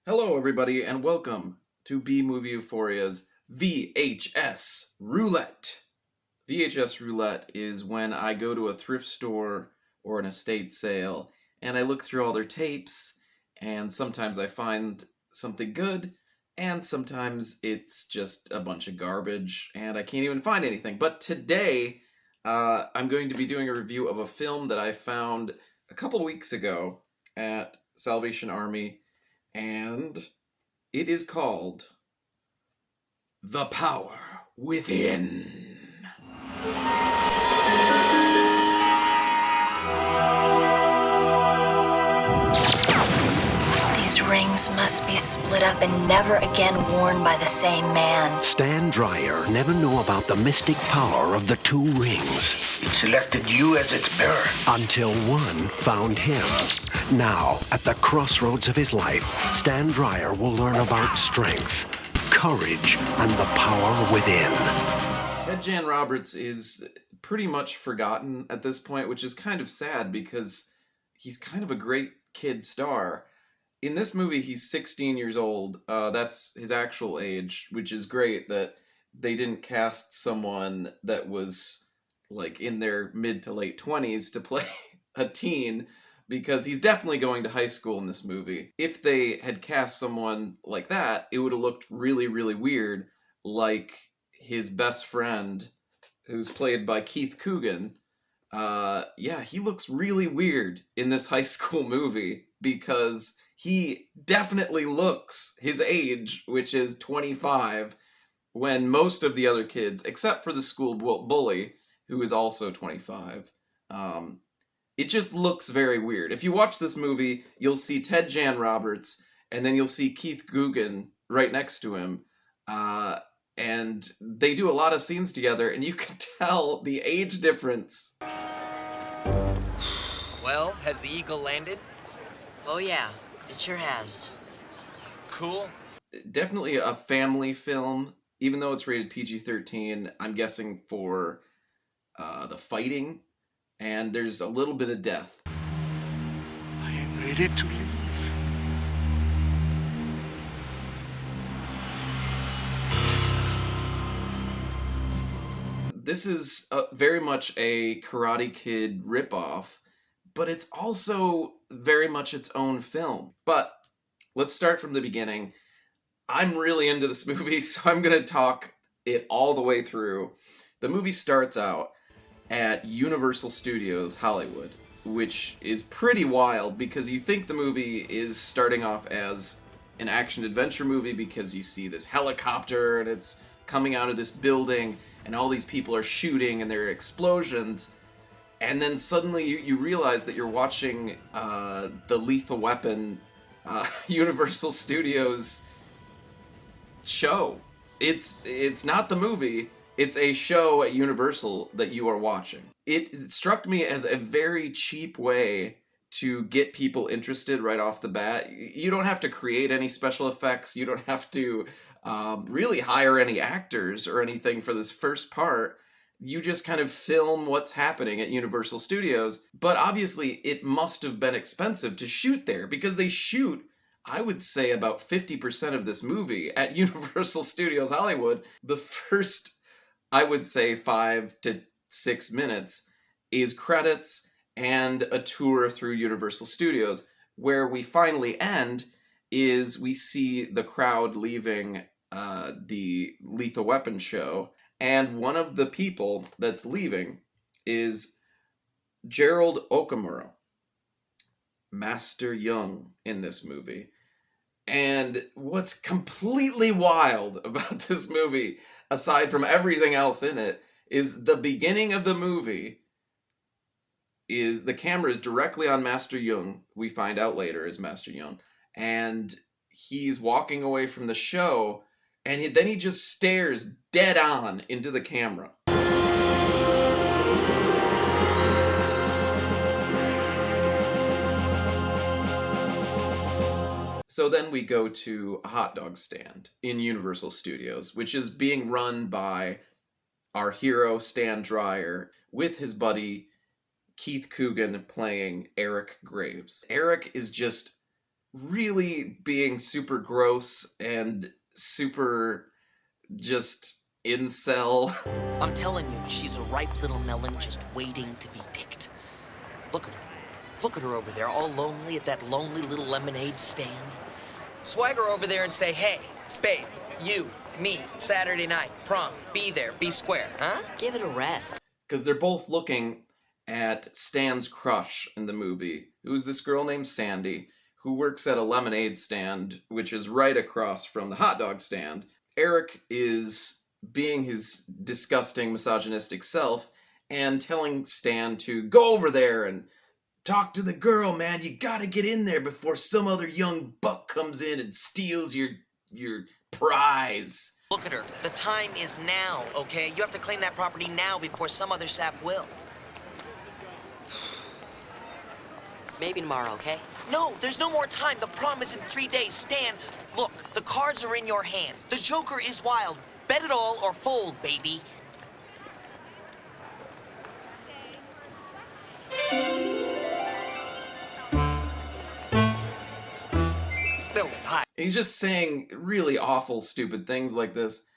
Hello, everybody, and welcome to B Movie Euphoria's VHS Roulette. VHS Roulette is when I go to a thrift store or an estate sale and I look through all their tapes, and sometimes I find something good, and sometimes it's just a bunch of garbage and I can't even find anything. But today, I'm going to be doing a review of a film that I found a couple weeks ago at Salvation Army, and it is called The Power Within. These rings must be split up and never again worn by the same man. Stan Dreyer never knew about the mystic power of the two rings. It selected you as its bearer. Until one found him. Now, at the crossroads of his life, Stan Dreyer will learn about strength, courage, and the power within. Ted Jan Roberts is pretty much forgotten at this point, which is kind of sad because he's kind of a great kid star. In this movie, he's 16 years old. That's his actual age, which is great that they didn't cast someone that was like in their mid to late 20s to play a teen, because he's definitely going to high school in this movie. If they had cast someone like that, it would have looked really, really weird, like his best friend, who's played by Keith Coogan. Yeah, he looks really weird in this high school movie because he definitely looks his age, which is 25, when most of the other kids, except for the school bully, who is also 25, it just looks very weird. If you watch this movie, you'll see Ted Jan Roberts, and then you'll see Keith Coogan right next to him, and they do a lot of scenes together, and you can tell the age difference. Well, has the eagle landed? Oh yeah, it sure has. Cool. Definitely a family film, even though it's rated PG-13, I'm guessing for the fighting, and there's a little bit of death. I am ready to leave. This is very much a Karate Kid ripoff, but it's also very much its own film. But let's start from the beginning. I'm really into this movie, so I'm going to talk it all the way through. The movie starts out at Universal Studios Hollywood, which is pretty wild because you think the movie is starting off as an action-adventure movie because you see this helicopter and it's coming out of this building and all these people are shooting and there are explosions. And then suddenly you realize that you're watching the Lethal Weapon Universal Studios show. It's not the movie. It's a show at Universal that you are watching. It struck me as a very cheap way to get people interested right off the bat. You don't have to create any special effects. You don't have to really hire any actors or anything for this first part. You just kind of film what's happening at Universal Studios. But obviously, it must have been expensive to shoot there because they shoot, I would say, about 50% of this movie at Universal Studios Hollywood. The first, I would say, 5 to 6 minutes is credits and a tour through Universal Studios. Where we finally end is we see the crowd leaving the Lethal Weapon show. And one of the people that's leaving is Gerald Okamura, Master Young in this movie. And what's completely wild about this movie, aside from everything else in it, is the beginning of the movie is the camera is directly on Master Young. We find out later is Master Young. And he's walking away from the show, and then he just stares dead on into the camera. So then we go to a hot dog stand in Universal Studios, which is being run by our hero, Stan Dreyer, with his buddy Keith Coogan playing Eric Graves. Eric is just really being super gross and super just incel. I'm telling you, she's a ripe little melon just waiting to be picked. Look at her. Look at her over there, all lonely at that lonely little lemonade stand. Swagger over there and say, hey, babe, you, me, Saturday night, prom, be there, be square, huh? Give it a rest. Because they're both looking at Stan's crush in the movie, who's this girl named Sandy, who works at a lemonade stand, which is right across from the hot dog stand. Eric is being his disgusting, misogynistic self and telling Stan to go over there and talk to the girl, man. You gotta get in there before some other young buck comes in and steals your prize. Look at her. The time is now, okay? You have to claim that property now before some other sap will. Maybe tomorrow, okay? No, there's no more time. The prom is in 3 days. Stan, look, the cards are in your hand. The Joker is wild. Bet it all or fold, baby. No, hi. He's just saying really awful, stupid things like this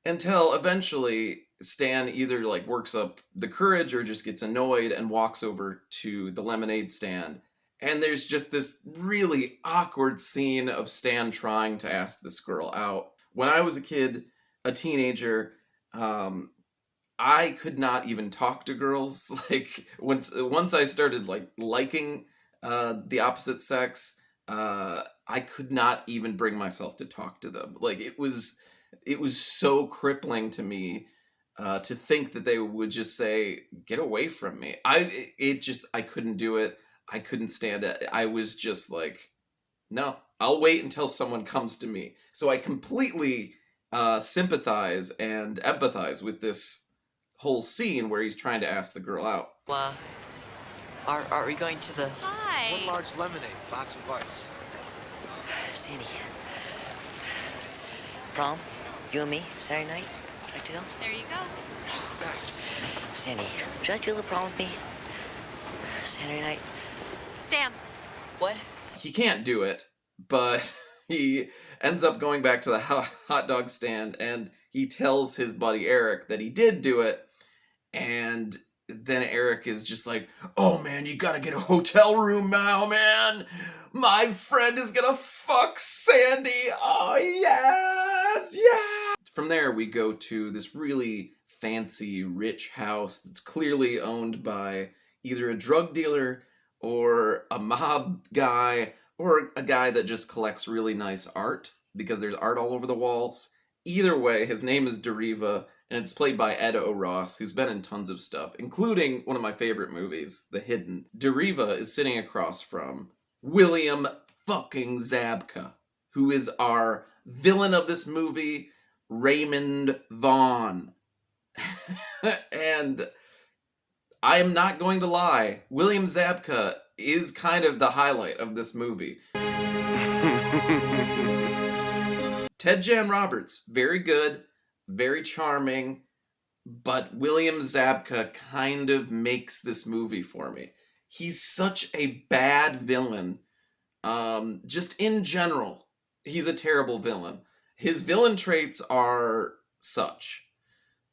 until eventually Stan either like works up the courage or just gets annoyed and walks over to the lemonade stand. And there's just this really awkward scene of Stan trying to ask this girl out. When I was a kid, a teenager, I could not even talk to girls. Like once I started liking the opposite sex, I could not even bring myself to talk to them. Like it was so crippling to me to think that they would just say, "Get away from me." I couldn't do it. I couldn't stand it. I was just like, no, I'll wait until someone comes to me. So I completely sympathize and empathize with this whole scene where he's trying to ask the girl out. Are we going to the... Hi. One large lemonade, lots of ice. Sandy. Prom? You and me, Saturday night? Would you like to go? There you go. Thanks. Sandy, would you like to do the prom with me? Saturday night? Stan. What? He can't do it, but he ends up going back to the hot dog stand and he tells his buddy Eric that he did do it. And then Eric is just like, "Oh man, you gotta get a hotel room now, man. My friend is gonna fuck Sandy. Oh yes, yeah." From there, we go to this really fancy, rich house that's clearly owned by either a drug dealer or a mob guy or a guy that just collects really nice art because there's art all over the walls. Either way, his name is Deriva, and it's played by Ed O'Ross, who's been in tons of stuff, including one of my favorite movies, The Hidden. Deriva is sitting across from William fucking Zabka, who is our villain of this movie, Raymond Vaughn. And I am not going to lie, William Zabka is kind of the highlight of this movie. Ted Jan Roberts, very good, very charming, but William Zabka kind of makes this movie for me. He's such a bad villain. Just in general, he's a terrible villain. His villain traits are such.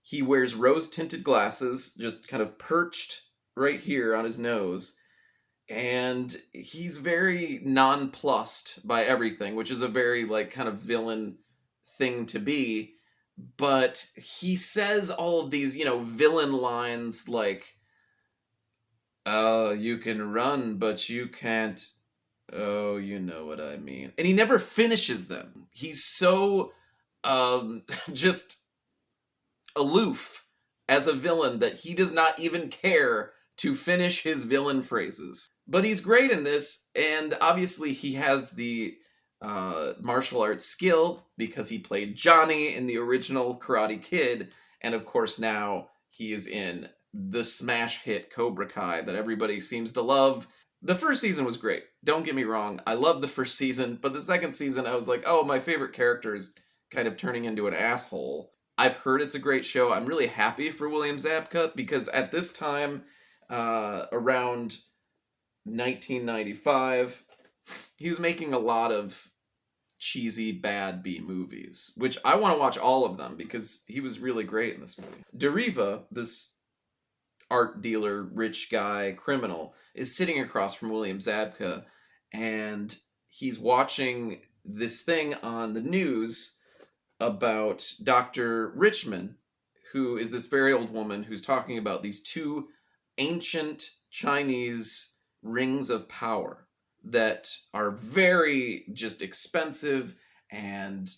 He wears rose-tinted glasses, just kind of perched right here on his nose. And he's very nonplussed by everything, which is a very, kind of villain thing to be. But he says all of these, villain lines like, you can run, but you can't. Oh, you know what I mean. And he never finishes them. He's so, just aloof as a villain that he does not even care to finish his villain phrases. But he's great in this, and obviously he has the martial arts skill because he played Johnny in the original Karate Kid, and of course now he is in the smash hit Cobra Kai that everybody seems to love. The first season was great, don't get me wrong, I loved the first season, but the second season I was like, oh, my favorite character is kind of turning into an asshole. I've heard it's a great show. I'm really happy for William Zabka because at this time, around 1995, he was making a lot of cheesy bad B movies, which I want to watch all of them because he was really great in this movie. Deriva, this art dealer, rich guy, criminal, is sitting across from William Zabka, and he's watching this thing on the news about Dr. Richmond, who is this very old woman who's talking about these two ancient Chinese rings of power that are very just expensive, and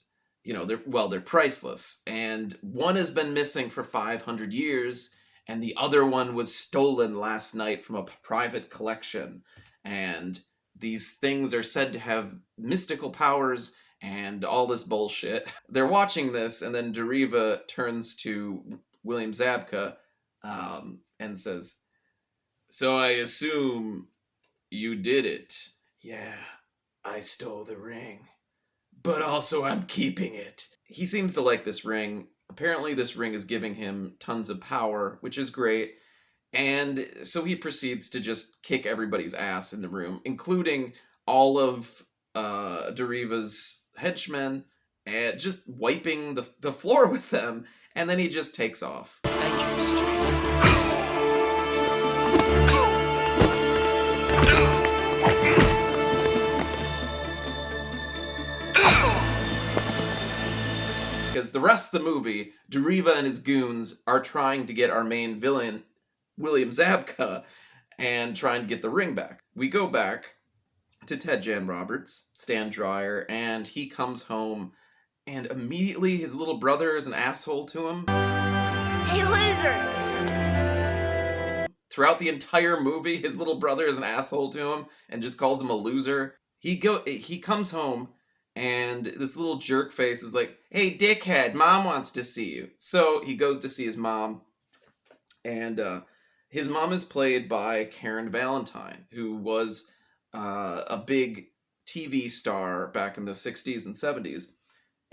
they're priceless, and one has been missing for 500 years and the other one was stolen last night from a private collection, and these things are said to have mystical powers and all this bullshit. They're watching this, and then Deriva turns to William Zabka and says, "So I assume you did it." "Yeah, I stole the ring. But also I'm keeping it." He seems to like this ring. Apparently this ring is giving him tons of power, which is great. And so he proceeds to just kick everybody's ass in the room, including all of Deriva's henchmen, and just wiping the floor with them. And then he just takes off. Thank you, Mr. Deriva. Because the rest of the movie, Deriva and his goons are trying to get our main villain, William Zabka, and trying to get the ring back. We go back to Ted Jan Roberts, Stan Dreyer, and he comes home, and immediately his little brother is an asshole to him. Hey, loser! Throughout the entire movie, his little brother is an asshole to him and just calls him a loser. He comes home, and this little jerk face is like, "Hey, dickhead, mom wants to see you." So he goes to see his mom, and his mom is played by Karen Valentine, who was a big TV star back in the 60s and 70s,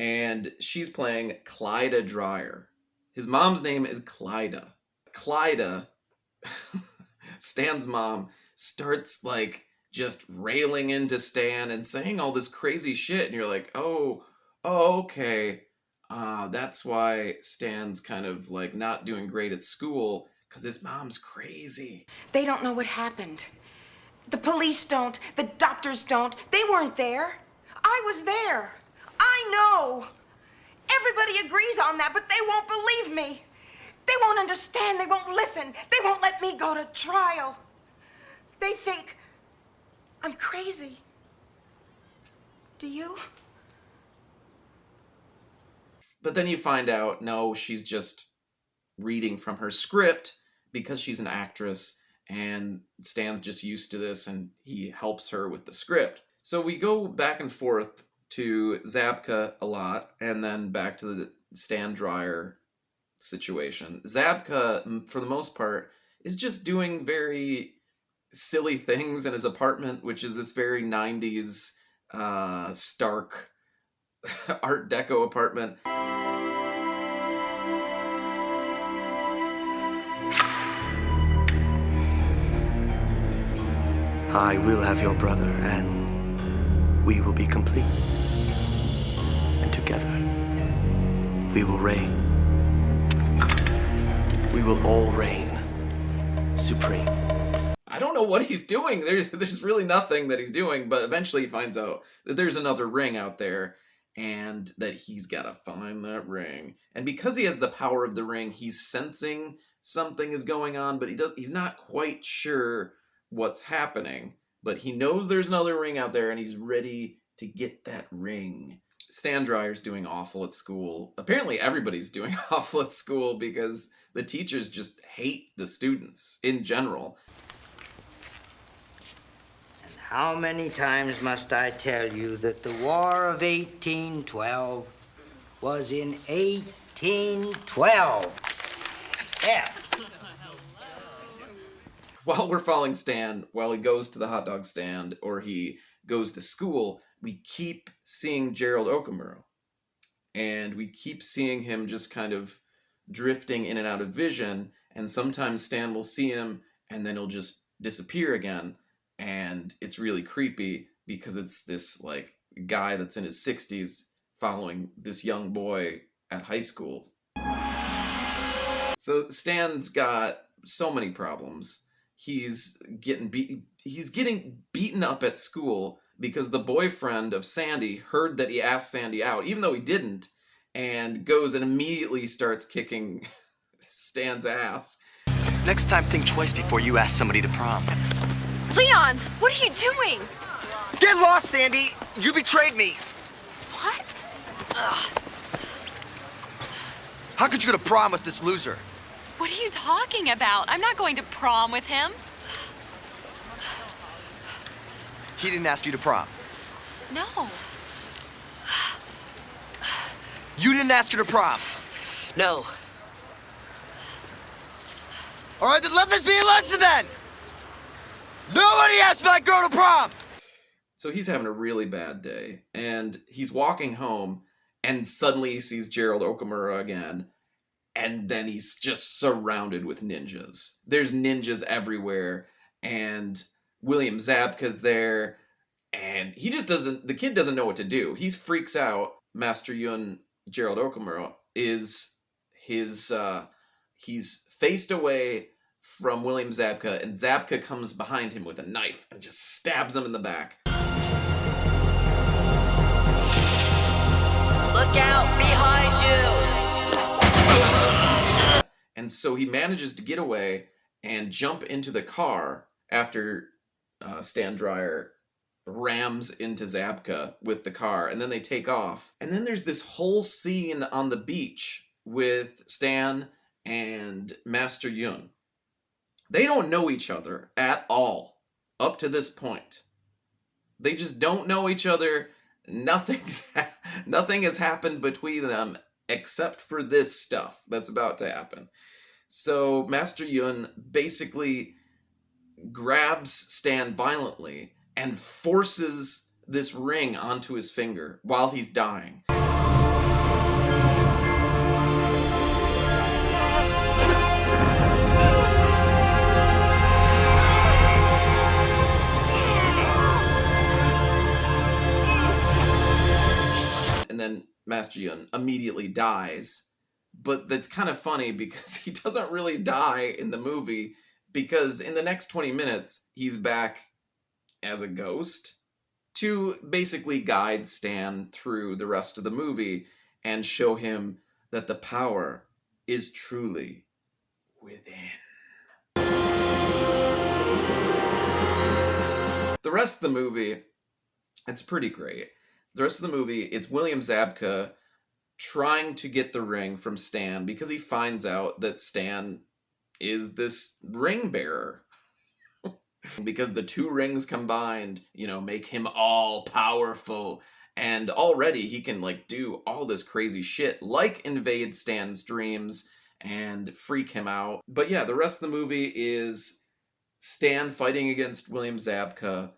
and she's playing Clyda Dreyer. His mom's name is Clyda. Clyda, Stan's mom, starts like just railing into Stan and saying all this crazy shit, and you're like, oh, okay. That's why Stan's kind of like not doing great at school, because his mom's crazy. They don't know what happened. The police don't. The doctors don't. They weren't there. I was there. I know. Everybody agrees on that, but they won't believe me. They won't understand. They won't listen. They won't let me go to trial. They think I'm crazy. Do you? But then you find out, no, she's just reading from her script because she's an actress, and Stan's just used to this, and he helps her with the script. So we go back and forth to Zabka a lot, and then back to the Stan Dreyer situation. Zabka, for the most part, is just doing very silly things in his apartment, which is this very 90s stark Art Deco apartment. I will have your brother, and we will be complete. And together, we will reign. We will all reign supreme. I don't know what he's doing. There's really nothing that he's doing, but eventually he finds out that there's another ring out there, and that he's got to find that ring. And because he has the power of the ring, he's sensing something is going on, but he's not quite sure what's happening. But he knows there's another ring out there, and he's ready to get that ring. Stan Dreyer's doing awful at school. Apparently everybody's doing awful at school because the teachers just hate the students in general. How many times must I tell you that the War of 1812 was in 1812? F. While we're following Stan, while he goes to the hot dog stand or he goes to school, we keep seeing Gerald Okamura. And we keep seeing him just kind of drifting in and out of vision. And sometimes Stan will see him and then he'll just disappear again. And it's really creepy. because it's this like guy that's in his 60s following this young boy at high school. So Stan's got so many problems. He's getting beaten up at school because the boyfriend of Sandy heard that he asked Sandy out, even though he didn't, and goes and immediately starts kicking Stan's ass. Next time, think twice before you ask somebody to prom. Leon, what are you doing? Get lost, Sandy! You betrayed me! What? How could you go to prom with this loser? What are you talking about? I'm not going to prom with him. He didn't ask you to prom. No. You didn't ask her to prom. No. All right, then let this be a lesson then! Nobody asked my girl to prom! So he's having a really bad day, and he's walking home, and suddenly he sees Gerald Okamura again, and then he's just surrounded with ninjas. There's ninjas everywhere, and William Zabka's there, and he just doesn't, the kid doesn't know what to do. He freaks out. Master Yun, Gerald Okamura, is he's faced away from William Zabka, and Zabka comes behind him with a knife and just stabs him in the back. Look out behind you! And so he manages to get away and jump into the car after Stan Dreyer rams into Zabka with the car, and then they take off. And then there's this whole scene on the beach with Stan and Master Yun. They don't know each other at all up to this point. They just don't know each other. Nothing has happened between them except for this stuff that's about to happen. So Master Yun basically grabs Stan violently and forces this ring onto his finger while he's dying. And then Master Yun immediately dies. But that's kind of funny because he doesn't really die in the movie, because in the next 20 minutes, he's back as a ghost to basically guide Stan through the rest of the movie and show him that the power is truly within. The rest of the movie, it's pretty great. The rest of the movie, it's William Zabka trying to get the ring from Stan because he finds out that Stan is this ring bearer. Because the two rings combined, make him all powerful. And already he can do all this crazy shit, like invade Stan's dreams and freak him out. But yeah, the rest of the movie is Stan fighting against William Zabka,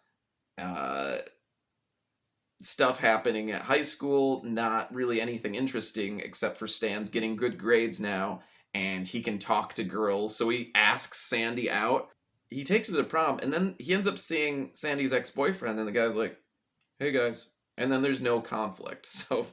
stuff happening at high school, not really anything interesting except for Stan's getting good grades now, and he can talk to girls, so he asks Sandy out. He takes her to the prom, and then he ends up seeing Sandy's ex-boyfriend, and the guy's like, hey guys. And then there's no conflict, so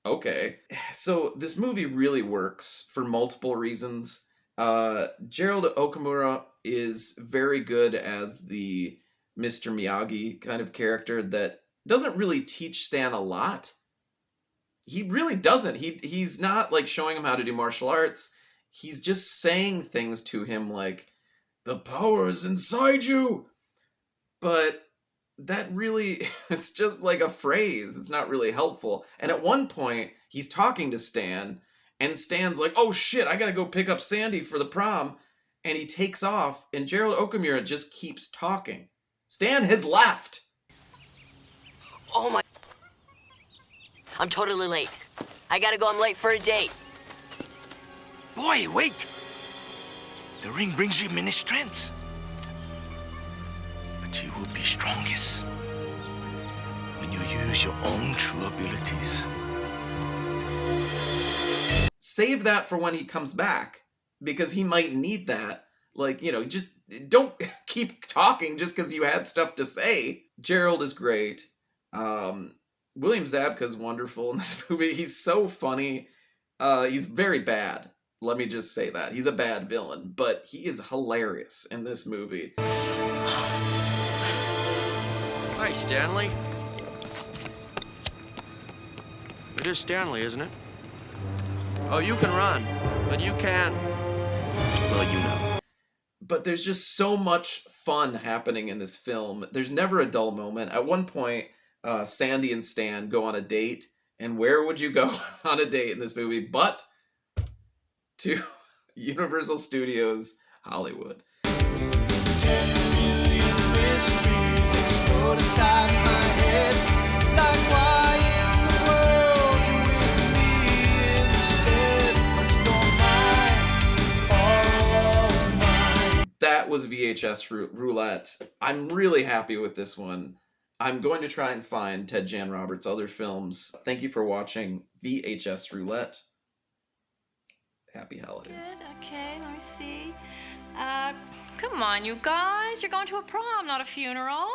okay. So this movie really works for multiple reasons. Gerald Okamura is very good as the Mr. Miyagi kind of character that doesn't really teach Stan a lot. He really doesn't. He's not showing him how to do martial arts. He's just saying things to him like, the power is inside you. But that really, it's just like a phrase. It's not really helpful. And at one point, he's talking to Stan, and Stan's like, oh shit, I gotta go pick up Sandy for the prom. And he takes off, and Gerald Okamura just keeps talking. Stan has left. Oh my... I'm totally late. I gotta go, I'm late for a date. Boy, wait! The ring brings you many strengths. But you will be strongest when you use your own true abilities. Save that for when he comes back, because he might need that Like, you know, just don't keep talking just because you had stuff to say. Gerald is great. William Zabka's wonderful in this movie. He's so funny. He's very bad. Let me just say that. He's a bad villain, but he is hilarious in this movie. Hi, Stanley. It is Stanley, isn't it? Oh, you can run, but you can. Well, you know. But there's just so much fun happening in this film. There's never a dull moment. At one point, Sandy and Stan go on a date, and where would you go on a date in this movie but to Universal Studios Hollywood? 10 million mysteries explode inside my head. Like why in the world you with me instead? But you're mine, all mine. That was VHS Roulette. I'm really happy with this one. I'm going to try and find Ted Jan Roberts' other films. Thank you for watching VHS Roulette. Happy holidays. Good, okay, let me see. Come on, you guys. You're going to a prom, not a funeral.